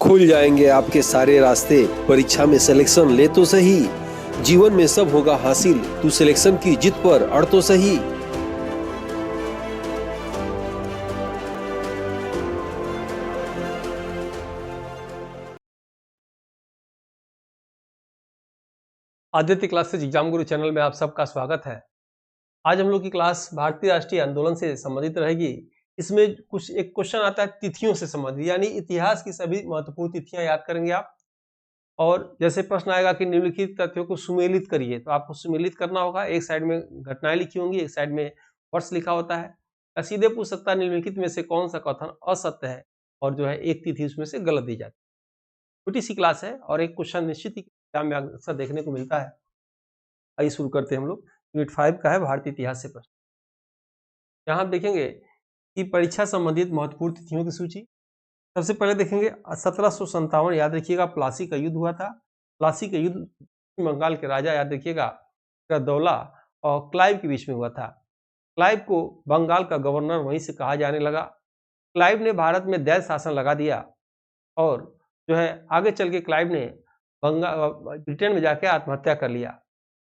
खुल जाएंगे आपके सारे रास्ते। परीक्षा में सिलेक्शन ले तो सही, जीवन में सब होगा हासिल, तू सिलेक्शन की जिद पर अड़ तो सही। आदित्य क्लासेज एग्जाम गुरु चैनल में आप सबका स्वागत है। आज हम लोग की क्लास भारतीय राष्ट्रीय आंदोलन से संबंधित रहेगी। इसमें एक क्वेश्चन आता है तिथियों से संबंधित, यानी इतिहास की सभी महत्वपूर्ण तिथियां याद करेंगे आप। और जैसे प्रश्न आएगा कि निम्नलिखित तथ्यों को सुमेलित करिए, तो आपको सुमेलित करना होगा। एक साइड में घटनाएं लिखी होंगी, एक साइड में वर्ष लिखा होता है। या सीधे पूछ सकता है निम्नलिखित में से कौन सा कथन असत्य है, और जो है एक तिथि उसमें से गलत दी जाती है। छोटी सी क्लास है और एक क्वेश्चन निश्चित ही एग्जाम में अक्सर देखने को मिलता है। आइए शुरू करते हैं हम लोग। यूनिट 5 का है भारतीय इतिहास से प्रश्न। यहाँ आप देखेंगे कि परीक्षा संबंधित महत्वपूर्ण तिथियों की सूची। सबसे पहले देखेंगे 1757, याद रखिएगा प्लासी का युद्ध हुआ था। प्लासी का युद्ध पश्चिम बंगाल के राजा, याद रखिएगा सिराजदौला और क्लाइव के बीच में हुआ था। क्लाइव को बंगाल का गवर्नर वहीं से कहा जाने लगा। क्लाइव ने भारत में दैत्य शासन लगा दिया और जो है आगे चल के क्लाइव ने ब्रिटेन में जाके आत्महत्या कर लिया।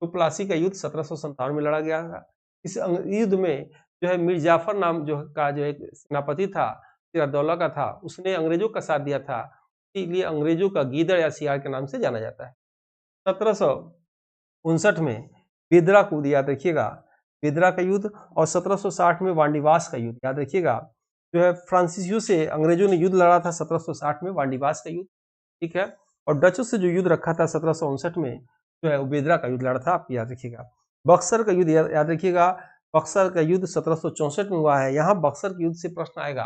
तो प्लासी का युद्ध 1757 में लड़ा गया था। इस युद्ध में जो है मीर जाफर नाम जो एक सेनापति था, सिराजदौला का था, उसने अंग्रेजों का साथ दिया था, इसलिए अंग्रेजों का गीदड़ या सियार के नाम से जाना जाता है। 1759 में बेदरा कूद, याद रखिएगा बेदरा का युद्ध, और 1760 में वांडीवास का युद्ध, याद रखिएगा जो है फ्रांसीसियों से अंग्रेजों ने युद्ध लड़ा था 1760 में, वांडीवास का युद्ध, ठीक है। और डचों से जो युद्ध रखा था 1759 में, जो है बेदरा का युद्ध लड़ा था, आप याद रखिएगा। बक्सर का युद्ध, याद रखिएगा बक्सर का युद्ध 1764 में हुआ है। यहाँ बक्सर के युद्ध से प्रश्न आएगा,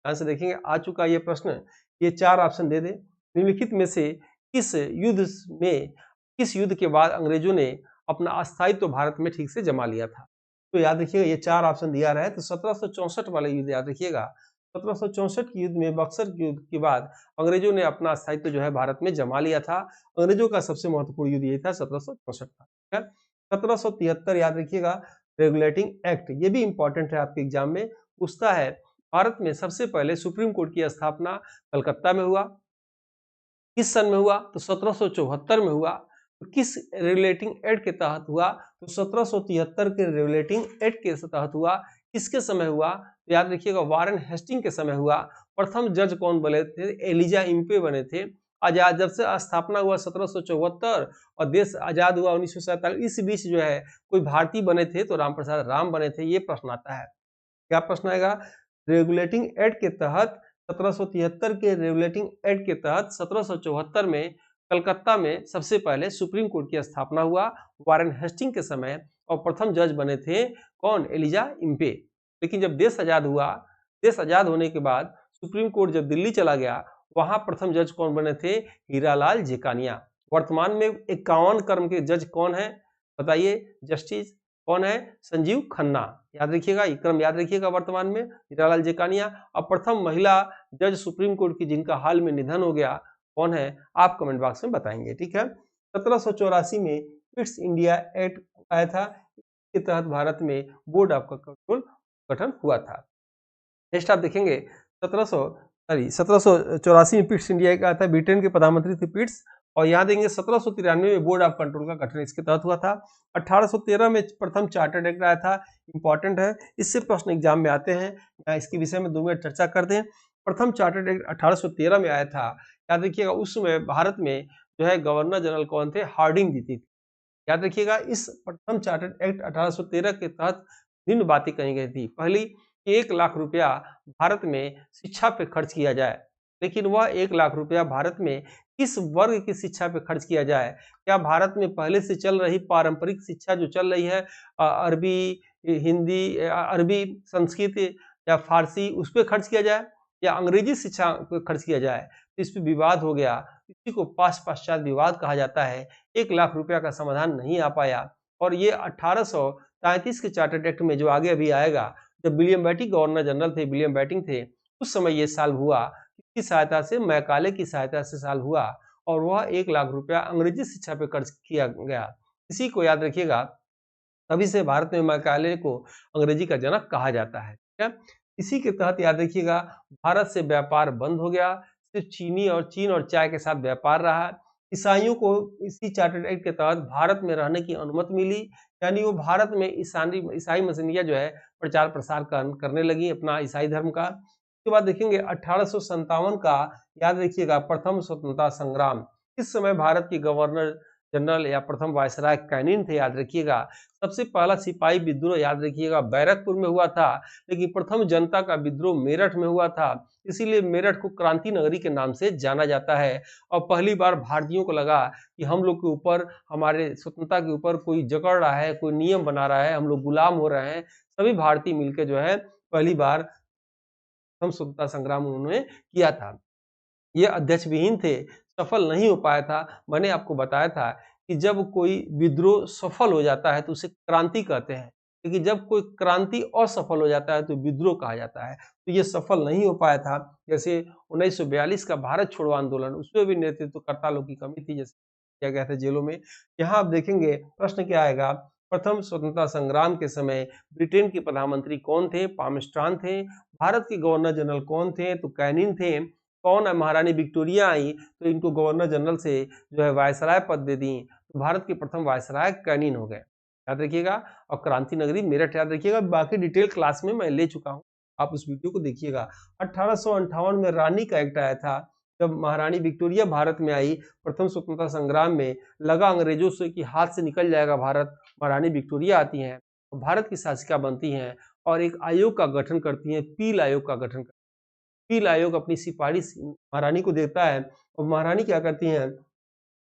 ध्यान से देखेंगे। आ चुका ये प्रश्न, ये 4 ऑप्शन दे दे। निम्नलिखित में से किस युद्ध के बाद अंग्रेजों ने अपना अस्थायित्व भारत में ठीक से जमा लिया था? तो याद रखिएगा ये 4 ऑप्शन दिया रहा है। तो 1764 वाला युद्ध याद रखिएगा। 1764 के युद्ध में, बक्सर के युद्ध के बाद अंग्रेजों ने अपना अस्थायित्व जो है भारत में जमा लिया था। अंग्रेजों का सबसे महत्वपूर्ण युद्ध ये था 1764 का, ठीक है। 1773 याद रखिएगा रेगुलेटिंग एक्ट, ये भी इंपॉर्टेंट है आपके एग्जाम में पूछता है। भारत में सबसे पहले सुप्रीम कोर्ट की स्थापना कलकत्ता में हुआ, किस सन में हुआ? तो 1774 में हुआ। तो किस रेगुलेटिंग एक्ट के तहत हुआ? तो 1773 के रेगुलेटिंग एक्ट के तहत हुआ। किसके समय हुआ? तो याद रखिएगा वारेन हेस्टिंग के समय हुआ। प्रथम जज कौन बने थे? एलिजा इम्पे बने थे। आजाद जब से स्थापना हुआ 1774 और देश आजाद हुआ 1947, इस बीच जो है कोई भारतीय बने थे तो रामप्रसाद राम बने थे। ये प्रश्न आता है। क्या प्रश्न आएगा? रेगुलेटिंग एक्ट के तहत 1773 के रेगुलेटिंग एक्ट के तहत 1774 में कलकत्ता में सबसे पहले सुप्रीम कोर्ट की स्थापना हुआ वारेन हेस्टिंग के समय, और प्रथम जज बने थे कौन? Elijah Impey. लेकिन जब देश आजाद हुआ, देश आजाद होने के बाद सुप्रीम कोर्ट जब दिल्ली चला गया, वहां प्रथम जज कौन बने थे? हीरालाल जेकानिया। वर्तमान में 51 क्रम के जज कौन है बताइए? जस्टिस कौन है? संजीव खन्ना। याद रखिएगा, ये क्रम याद रखिएगा। वर्तमान में हीरालाल जेकानिया। और प्रथम महिला जज सुप्रीम कोर्ट की जिनका हाल में निधन हो गया, कौन है? आप कमेंट बॉक्स में बताएंगे, ठीक है। 1784 में ईस्ट इंडिया एक्ट आया था, इसके तहत भारत में बोर्ड ऑफ कंट्रोल गठन हुआ था। नेक्स्ट आप देखेंगे 1784 में पिट्स इंडिया का था, ब्रिटेन के प्रधानमंत्री थे पिट्स। और यहाँ देंगे 1793 में बोर्ड ऑफ कंट्रोल का गठन इसके तहत हुआ था। 1813 में प्रथम चार्टर्ड एक्ट आया था, इंपॉर्टेंट है, इससे प्रश्न एग्जाम में आते हैं। यहाँ इसके विषय में 2 मिनट चर्चा करते हैं। प्रथम चार्टर्ड एक्ट 1813 में आया था, याद रखिएगा। उस समय भारत में जो है गवर्नर जनरल कौन थे? हार्डिंग जीती थी। याद रखिएगा इस प्रथम चार्टर्ड एक्ट 1813 के तहत निम्न बातें कही गई थी। पहली, 1 लाख रुपया भारत में शिक्षा पे खर्च किया जाए। लेकिन वह 1 लाख रुपया भारत में किस वर्ग की शिक्षा पे खर्च किया जाए? क्या भारत में पहले से चल रही पारंपरिक शिक्षा जो चल रही है, अरबी, हिंदी, अरबी, संस्कृत या फारसी, उस पर खर्च किया जाए, या अंग्रेजी शिक्षा पे खर्च किया जाए? तो इस पर विवाद हो गया। इसी को पाश्चात्य विवाद कहा जाता है। 1 लाख रुपया का समाधान नहीं आ पाया। और ये 1833 के चार्टर्ड एक्ट में जो आगे अभी आएगा, जब विलियम बेटिंग गवर्नर जनरल थे, विलियम बेटिंग थे, उस समय ये साल हुआ, किसकी सहायता से? मैकाले की सहायता से साल हुआ। और वह 1 लाख रुपया अंग्रेजी शिक्षा पे खर्च किया गया। इसी को याद रखिएगा, तभी से भारत में मैकाले को अंग्रेजी का जनक कहा जाता है, ठीक है। इसी के तहत याद रखिएगा भारत से व्यापार बंद हो गया, सिर्फ चीन और चाय के साथ व्यापार रहा। ईसाइयों को इसी चार्टर्ड एक्ट के तहत भारत में रहने की अनुमति मिली, यानी वो भारत में ईसाई मसीहियाँ जो है प्रचार प्रसार करने लगी अपना ईसाई धर्म का। उसके बाद देखेंगे 1857 का, याद रखिएगा, प्रथम स्वतंत्रता संग्राम। इस समय भारत के गवर्नर जनरल या प्रथम वायसराय कैनिन थे, याद रखिएगा। सबसे पहला सिपाही विद्रोह, याद रखिएगा, बैरकपुर में हुआ था, लेकिन प्रथम जनता का विद्रोह मेरठ में हुआ था, इसीलिए मेरठ को क्रांति नगरी के नाम से जाना जाता है। और पहली बार भारतीयों को लगा कि हम लोग के ऊपर, हमारे स्वतंत्रता के ऊपर कोई जकड़ रहा है, कोई नियम बना रहा है, हम लोग गुलाम हो रहे हैं। सभी भारतीय मिलकर जो है पहली बार हम स्वतंत्रता संग्राम उन्होंने किया था। ये अध्यक्ष विहीन थे, सफल नहीं हो पाया था। मैंने आपको बताया था कि जब कोई विद्रोह सफल हो जाता है तो उसे क्रांति कहते हैं, लेकिन जब कोई क्रांति असफल हो जाता है तो विद्रोह कहा जाता है। तो ये सफल नहीं हो पाया था। जैसे 1942 का भारत छोड़ो आंदोलन, उसमें भी नेतृत्वकर्ता लोग की कमी थी, जैसे किया गया था जेलों में। यहाँ आप देखेंगे प्रश्न क्या आएगा, प्रथम स्वतंत्रता संग्राम के समय ब्रिटेन के प्रधानमंत्री कौन थे? पामस्ट्रॉन थे। भारत के गवर्नर जनरल कौन थे? तो कैनिन थे। कौन है? महारानी विक्टोरिया आई तो इनको गवर्नर जनरल से जो है वायसराय पद दे दी, तो भारत के प्रथम वायसराय कैनिन हो गए, याद रखिएगा। और क्रांति नगरी मेरठ, याद रखिएगा। बाकी डिटेल क्लास में मैं ले चुका हूँ, आप उस वीडियो को देखिएगा। 1858 में रानी का एक्ट आया था, जब महारानी विक्टोरिया भारत में आई। प्रथम स्वतंत्रता संग्राम में लगा अंग्रेजों से कि हाथ से निकल जाएगा भारत, महारानी विक्टोरिया आती हैं, भारत की शासिका बनती हैं और एक आयोग का गठन करती हैं, पील आयोग का गठन। पील आयोग अपनी सिफारिश महारानी को देता है और महारानी क्या करती हैं,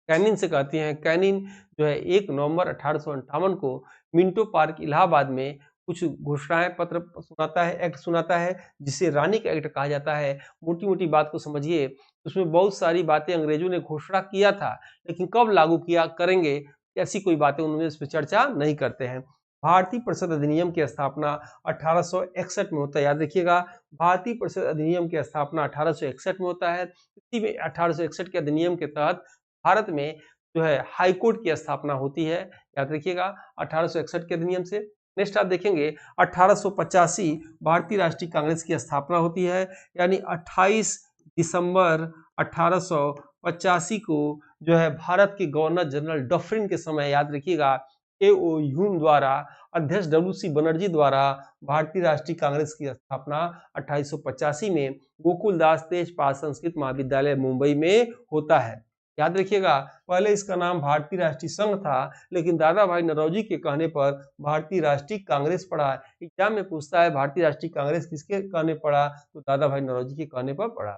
कैनिन से कहती हैं। कैनिन जो है 1 नवंबर 1858 को मिंटो पार्क इलाहाबाद में कुछ घोषणाएं पत्र सुनाता है, एक्ट सुनाता है, जिसे रानी का एक्ट कहा जाता है। मोटी मोटी बात को समझिए, उसमें बहुत सारी बातें अंग्रेजों ने घोषणा किया था, लेकिन कब लागू किया करेंगे ऐसी कोई बातें उन्होंने इस पर चर्चा नहीं करते हैं। भारतीय परिषद अधिनियम की स्थापना 1861 में होता है, याद रखिएगा। भारतीय परिषद अधिनियम की स्थापना 1861 में होता है। इसी में 1861 के अधिनियम के तहत भारत में जो है हाई कोर्ट की स्थापना होती है, याद रखिएगा, 1861 के अधिनियम से। नेक्स्ट आप देखेंगे 1885 भारतीय राष्ट्रीय कांग्रेस की स्थापना होती है, यानी 28 दिसंबर 1885 को जो है भारत के गवर्नर जनरल डफरिन के समय, याद रखिएगा, ए.ओ. ह्यूम द्वारा, अध्यक्ष डब्ल्यू.सी. बनर्जी द्वारा भारतीय राष्ट्रीय कांग्रेस की स्थापना 1885 में गोकुलदास तेजपाल संस्कृत महाविद्यालय मुंबई में होता है, याद रखिएगा। पहले इसका नाम भारतीय राष्ट्रीय संघ था, लेकिन दादा भाई नौरोजी के कहने पर भारतीय राष्ट्रीय कांग्रेस पड़ा। एग्जाम में पूछता है भारतीय राष्ट्रीय कांग्रेस किसके कहने पड़ा, तो दादा भाई नौरोजी के कहने पर पड़ा।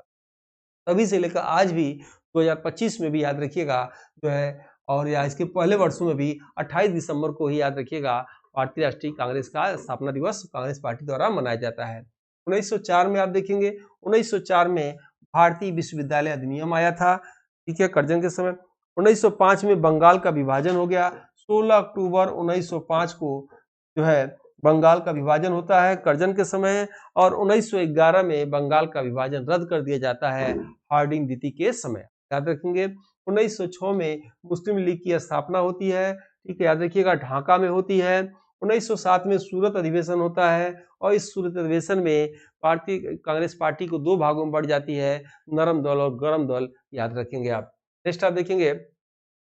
तभी से लेकर आज भी 2025 में भी, याद रखिएगा, जो है, और या इसके पहले वर्षों में भी 28 दिसंबर को ही, याद रखिएगा, भारतीय राष्ट्रीय कांग्रेस का स्थापना दिवस कांग्रेस पार्टी द्वारा मनाया जाता है। 1904 में आप देखेंगे, 1904 में भारतीय विश्वविद्यालय अधिनियम आया था, ठीक है, करजन के समय। 1905 में बंगाल का विभाजन हो गया। 16 अक्टूबर 1905 को जो है बंगाल का विभाजन होता है करजन के समय, और 1911 में बंगाल का विभाजन रद्द कर दिया जाता है हार्डिंग नीति के समय, याद रखेंगे। 1906 में मुस्लिम लीग की स्थापना होती है, ठीक है, याद रखिएगा, ढाका में होती है। 1907 में सूरत अधिवेशन होता है, और इस सूरत अधिवेशन में भारतीय कांग्रेस पार्टी को 2 भागों में बढ़ जाती है, नरम दल और गरम दल, याद रखेंगे आप। नेक्स्ट आप देखेंगे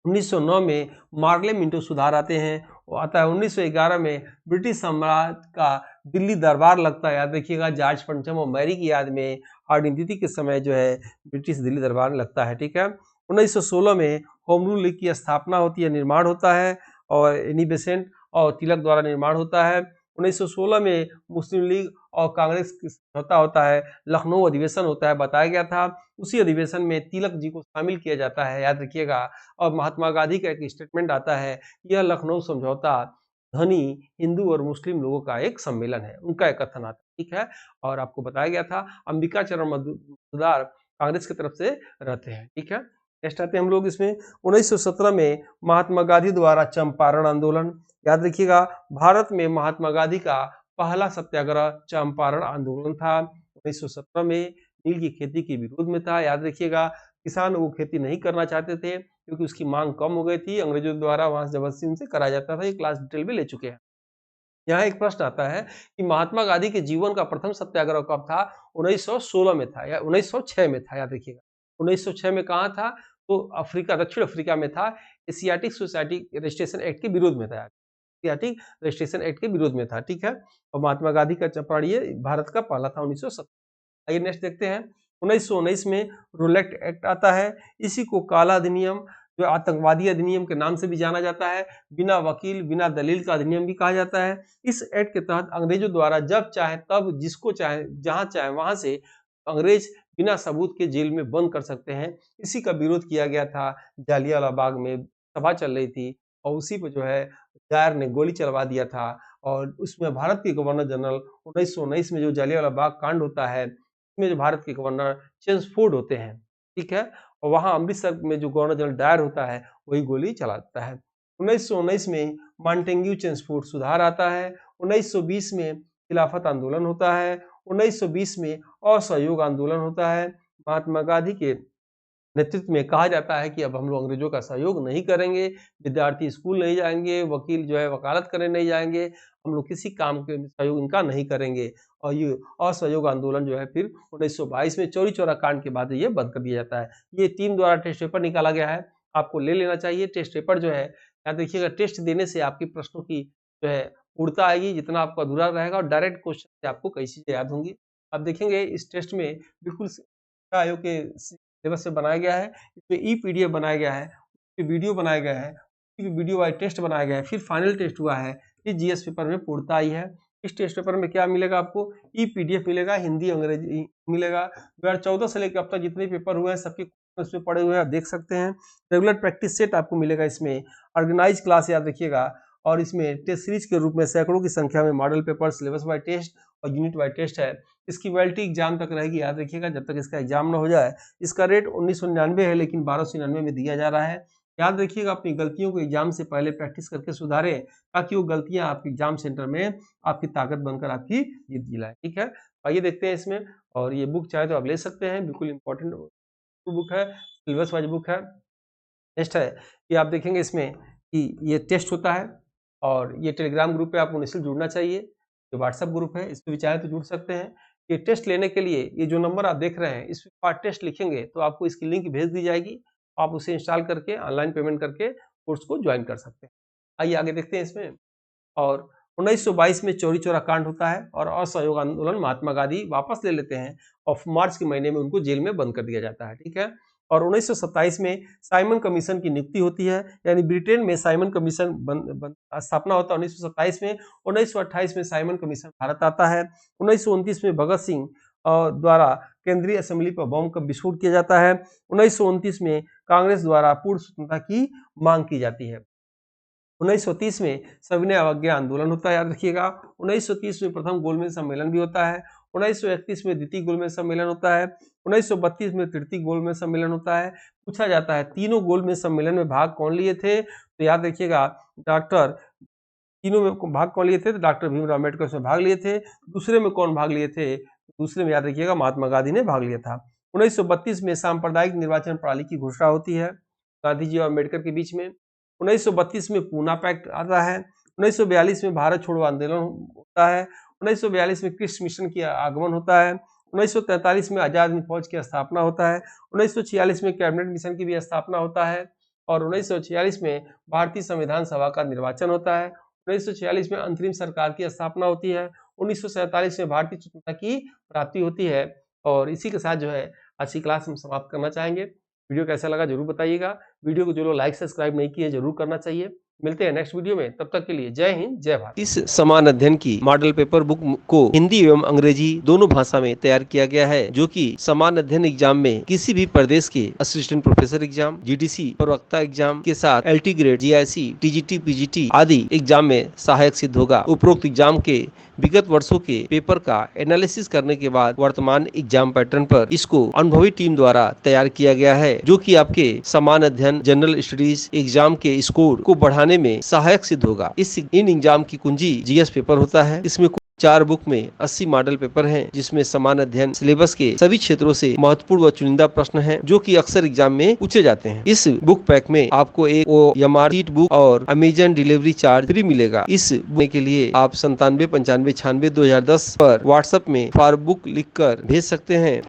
1909 में मार्ले मिंटो सुधार आते हैं, वो आता है। 1911 में ब्रिटिश साम्राज्य का दिल्ली दरबार लगता है, याद रखिएगा, जॉर्ज पंचम और मैरी की याद में हार्डिंग नीति के समय जो है ब्रिटिश दिल्ली दरबार लगता है, ठीक है। 1916 में होम रूल लीग की स्थापना होती है, निर्माण होता है, और एनी बेसेंट और तिलक द्वारा निर्माण होता है। 1916 में मुस्लिम लीग और कांग्रेस होता है, लखनऊ अधिवेशन होता है, बताया गया था। उसी अधिवेशन में तिलक जी को शामिल किया जाता है, याद रखिएगा, और महात्मा गांधी का एक स्टेटमेंट आता है, यह लखनऊ समझौता धनी हिंदू और मुस्लिम लोगों का एक सम्मेलन है, उनका एक कथन आता है, ठीक है। और आपको बताया गया था अंबिका चरण मजूमदार कांग्रेस की तरफ से रहते हैं, ठीक है। नेक्स्ट आते हैं हम लोग इसमें 1917 में महात्मा गांधी द्वारा चंपारण आंदोलन, याद रखिएगा, भारत में महात्मा गांधी का पहला सत्याग्रह चंपारण आंदोलन था। 1917 में नील की खेती के विरोध में था, याद रखिएगा। किसान वो खेती नहीं करना चाहते थे क्योंकि उसकी मांग कम हो गई थी, अंग्रेजों द्वारा वहां जबरदस्ती उनसे कराया जाता था। ये क्लास डिटेल में ले चुके हैं। यहाँ एक प्रश्न आता है कि महात्मा गांधी के जीवन का प्रथम सत्याग्रह कब था? 1916 में था या 1906 में था, याद रखिएगा। 1906 में कहाँ था? तो अफ्रीका, दक्षिण अफ्रीका में था। एशियाटिक सोसाइटी रजिस्ट्रेशन एक्ट के विरोध में था, एशियाटिक रजिस्ट्रेशन एक्ट के विरोध में था, ठीक है। और महात्मा गांधी का पढ़िए, भारत का पहला था 1917। आइए नेक्स्ट देखते हैं। 1919 में रोलेक्ट एक्ट आता है। इसी को काला अधिनियम, जो आतंकवादी अधिनियम के नाम से भी जाना जाता है, बिना वकील बिना दलील का अधिनियम भी कहा जाता है। इस एक्ट के तहत अंग्रेजों द्वारा जब चाहे तब, जिसको चाहे, जहां चाहे वहां से अंग्रेज बिना सबूत के जेल में बंद कर सकते हैं। इसी का विरोध किया गया था। जालियांवाला बाग में सभा चल रही थी और उसी पर जो है डायर ने गोली चलवा दिया था और उसमें भारत के गवर्नर जनरल 1919 में जो जालियांवाला बाग कांड होता है, उसमें जो भारत के गवर्नर चेम्सफोर्ड होते हैं, ठीक है, और वहां अमृतसर में जो गवर्नर जनरल डायर होता है वही गोली चलाता है। 1919 में मॉन्टेग्यू चेम्सफोर्ड सुधार आता है। 1920 में खिलाफत आंदोलन होता है। 1920 में असहयोग आंदोलन होता है। महात्मा गांधी के नेतृत्व में कहा जाता है कि अब हम लोग अंग्रेजों का सहयोग नहीं करेंगे, विद्यार्थी स्कूल नहीं जाएंगे, वकील जो है वकालत करने नहीं जाएंगे, हम लोग किसी काम के सहयोग इनका नहीं करेंगे। और ये असहयोग आंदोलन जो है फिर 1922 में चौरी चौरा कांड के बाद ये बंद कर दिया जाता है। ये टीम द्वारा टेस्ट पेपर निकाला गया है, आपको ले लेना चाहिए। टेस्ट पेपर जो है, याद देखिएगा, टेस्ट देने से आपके प्रश्नों की जो है पूर्णता आएगी, जितना आपका अधूरा रहेगा, और डायरेक्ट क्वेश्चन से आपको कई चीजें याद होंगी। आप देखेंगे इस टेस्ट में बिल्कुल आयोग के सिलेबस से बनाया गया है। इसमें ई पीडीएफ बनाया गया है, वीडियो बनाया गया है, वीडियो वाइज टेस्ट बनाया गया है, फिर फाइनल टेस्ट हुआ है। इस जीएस पेपर में पूर्णता आई है। इस टेस्ट पेपर में क्या मिलेगा आपको? ई पीडीएफ मिलेगा, हिंदी अंग्रेजी मिलेगा। 2014 से लेकर अब तक जितने पेपर हुए हैं सबके उसमें पड़े हुए हैं, आप देख सकते हैं। रेगुलर प्रैक्टिस सेट आपको मिलेगा इसमें। ऑर्गेनाइज क्लास याद रखिएगा, और इसमें टेस्ट सीरीज के रूप में सैकड़ों की संख्या में model paper, syllabus wise test और यूनिट वाइज टेस्ट है। इसकी वैलिडिटी एग्जाम तक रहेगी, याद रखिएगा, जब तक इसका एग्जाम न हो जाए। इसका रेट 1999 है, लेकिन 1299 में दिया जा रहा है। याद रखिएगा, अपनी गलतियों को एग्जाम से पहले प्रैक्टिस करके सुधारें, ताकि वो गलतियां आपके एग्जाम सेंटर में आपकी ताकत बनकर आपकी जीत दिलाए, ठीक है। आइए देखते हैं इसमें, और ये बुक चाहे तो आप ले सकते हैं, बिल्कुल इंपॉर्टेंट बुक है, सिलेबस वाइज बुक है। नेक्स्ट है कि आप देखेंगे इसमें कि ये टेस्ट होता है, और ये टेलीग्राम ग्रुप पे आपको निश्चित जुड़ना चाहिए। जो व्हाट्सएप ग्रुप है इस पर भी चाहे तो जुड़ सकते हैं। ये टेस्ट लेने के लिए ये जो नंबर आप देख रहे हैं, इस पर टेस्ट लिखेंगे तो आपको इसकी लिंक भेज दी जाएगी, आप उसे इंस्टॉल करके ऑनलाइन पेमेंट करके कोर्स को ज्वाइन कर सकते हैं। आइए आगे देखते हैं इसमें। और 1922 में चौरी चौरा कांड होता है और असहयोग आंदोलन महात्मा गांधी वापस ले लेते हैं, और मार्च के महीने में उनको जेल में बंद कर दिया जाता है, ठीक है। और 1927 में साइमन कमीशन की नियुक्ति होती है, यानी ब्रिटेन में साइमन कमीशन स्थापना होता है 1927 में। 1928 में साइमन कमीशन भारत आता है। 1929 में भगत सिंह द्वारा केंद्रीय असेंबली पर बम का विस्फोट किया जाता है। 1929 में कांग्रेस द्वारा पूर्ण स्वतंत्रता की मांग की जाती है। 1930 में सविनय अवज्ञा आंदोलन होता है, याद रखिएगा। 1930 में प्रथम गोलमेज सम्मेलन भी होता है। 1931 में द्वितीय गोलमेज सम्मेलन होता है। 1932 में तृतीय गोलमेज सम्मेलन होता है। पूछा जाता है तीनों गोलमेज सम्मेलन में भाग कौन लिए थे, तो याद रखिएगा तीनों में भाग कौन लिए थे, तो डॉक्टर भीमराव अम्बेडकर उसमें भाग लिए थे। दूसरे में कौन भाग लिए थे, दूसरे में याद रखिएगा महात्मा गांधी ने भाग लिया था। 1932 में सांप्रदायिक निर्वाचन प्रणाली की घोषणा होती है गांधी जी और अम्बेडकर के बीच में। 1932 में पूना पैक्ट आता है। 1942 में भारत छोड़ो आंदोलन होता है। 1942 में क्रिस्ट मिशन की आगमन होता है। 1943 में आजाद हिंद फौज की स्थापना होता है। 1946 में कैबिनेट मिशन की भी स्थापना होता है, और 1946 में भारतीय संविधान सभा का निर्वाचन होता है। 1946 में अंतरिम सरकार की स्थापना होती है। 1947 में भारतीय स्वतंत्रता की प्राप्ति होती है। और इसी के साथ जो है आज की क्लास हम समाप्त करना चाहेंगे। वीडियो कैसा लगा जरूर बताइएगा। वीडियो को जो लोग लाइक सब्सक्राइब नहीं किए जरूर करना चाहिए। मिलते हैं नेक्स्ट वीडियो में, तब तक के लिए जय हिंद जय भारत। इस समान अध्ययन की मॉडल पेपर बुक को हिंदी एवं अंग्रेजी दोनों भाषा में तैयार किया गया है, जो कि समान अध्ययन एग्जाम में किसी भी प्रदेश के असिस्टेंट प्रोफेसर एग्जाम, जीडीसी प्रवक्ता एग्जाम के साथ LT grade, GIC, TGT, PGT आदि एग्जाम में सहायक सिद्ध होगा। उपरोक्त एग्जाम के विगत वर्षों के पेपर का एनालिसिस करने के बाद वर्तमान एग्जाम पैटर्न पर इसको अनुभवी टीम द्वारा तैयार किया गया है, जो कि आपके समान अध्ययन जनरल स्टडीज एग्जाम के स्कोर को बढ़ाने में सहायक सिद्ध होगा। इन एग्जाम की कुंजी जीएस पेपर होता है। इसमें 4 बुक में 80 मॉडल पेपर हैं, जिसमें समान अध्ययन सिलेबस के सभी क्षेत्रों से महत्वपूर्ण व चुनिंदा प्रश्न हैं, जो कि अक्सर एग्जाम में पूछे जाते हैं। इस बुक पैक में आपको एक OMR शीट बुक और अमेजन डिलीवरी चार्ज फ्री मिलेगा। इस बुक के लिए आप 97 95 96 2010 पर व्हाट्सएप में फॉर बुक लिखकर भेज सकते हैं।